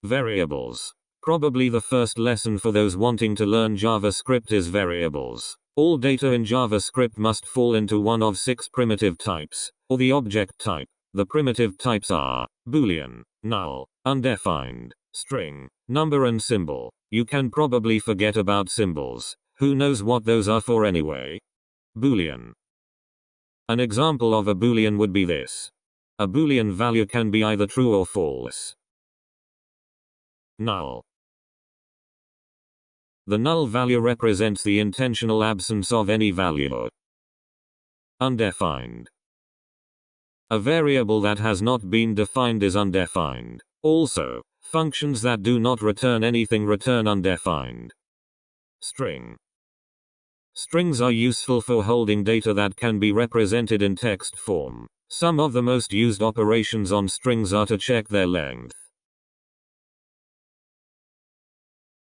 Variables. Probably the first lesson for those wanting to learn JavaScript is variables. All data in JavaScript must fall into one of 6 primitive types, or the object type. The primitive types are Boolean, null, undefined, string, number and symbol. You can probably forget about symbols. Who knows what those are for anyway? Boolean. An example of a Boolean would be this. A Boolean value can be either true or false. Null. The null value represents the intentional absence of any value. Undefined. A variable that has not been defined is undefined. Also, functions that do not return anything return undefined. String. Strings are useful for holding data that can be represented in text form. Some of the most used operations on strings are to check their length,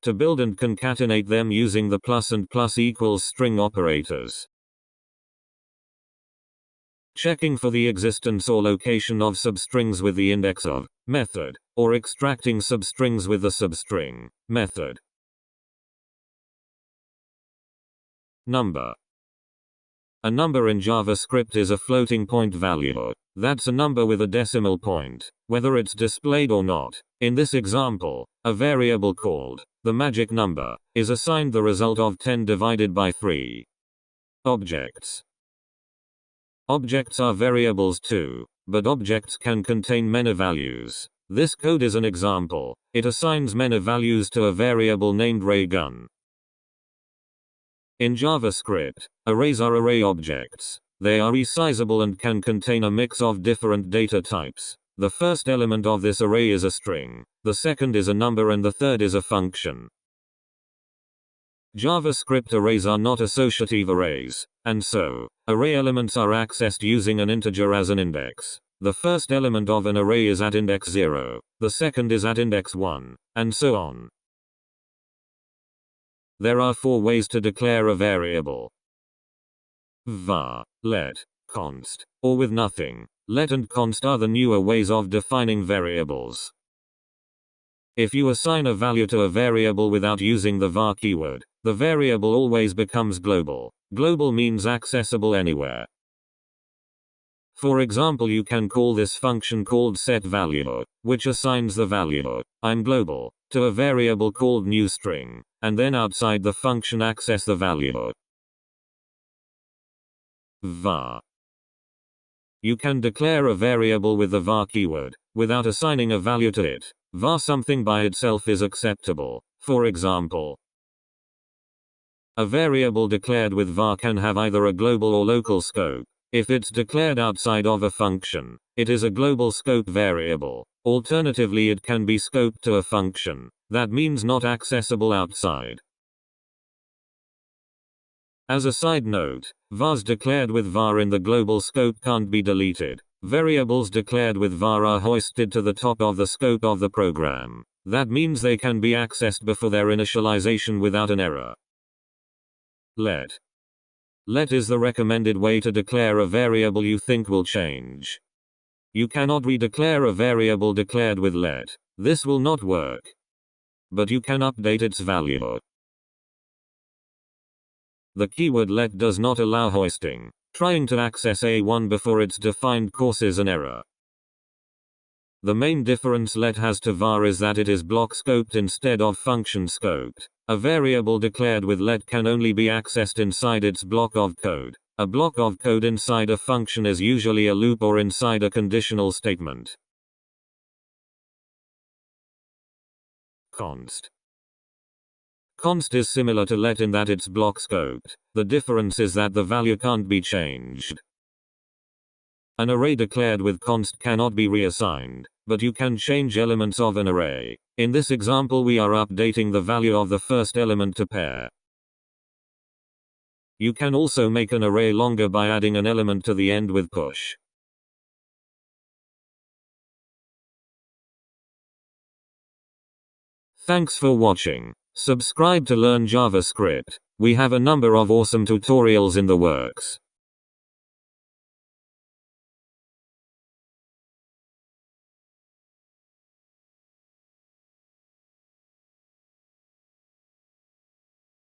to build and concatenate them using the plus and plus equals string operators, checking for the existence or location of substrings with the index of method, or extracting substrings with the substring method. Number. A number in JavaScript is a floating point value. That's a number with a decimal point, whether it's displayed or not. In this example, a variable called the magic number is assigned the result of 10 divided by 3. Objects. Objects are variables too, but objects can contain many values. This code is an example. It assigns many values to a variable named raygun. In JavaScript, arrays are array objects. They are resizable and can contain a mix of different data types. The first element of this array is a string, the second is a number and the third is a function. JavaScript arrays are not associative arrays, and so, array elements are accessed using an integer as an index. The first element of an array is at index 0, the second is at index 1, and so on. There are 4 ways to declare a variable. var, let, const, or with nothing. Let and const are the newer ways of defining variables. If you assign a value to a variable without using the var keyword, the variable always becomes global. Global means accessible anywhere. For example, you can call this function called setValue, which assigns the value I'm global to a variable called newString, and then outside the function access the value var. You can declare a variable with the var keyword, without assigning a value to it. Var something by itself is acceptable. For example, a variable declared with var can have either a global or local scope. If it's declared outside of a function, it is a global scope variable. Alternatively, it can be scoped to a function. That means not accessible outside. As a side note, vars declared with var in the global scope can't be deleted. Variables declared with var are hoisted to the top of the scope of the program. That means they can be accessed before their initialization without an error. Let. Let is the recommended way to declare a variable you think will change. You cannot redeclare a variable declared with let. This will not work. But you can update its value. The keyword let does not allow hoisting. Trying to access A1 before it's defined causes an error. The main difference let has to var is that it is block scoped instead of function scoped. A variable declared with let can only be accessed inside its block of code. A block of code inside a function is usually a loop or inside a conditional statement. Const. Const is similar to let in that it's block scoped. The difference is that the value can't be changed. An array declared with const cannot be reassigned, but you can change elements of an array. In this example, we are updating the value of the first element to pair. You can also make an array longer by adding an element to the end with push. Thanks for watching. Subscribe to learn JavaScript. We have a number of awesome tutorials in the works.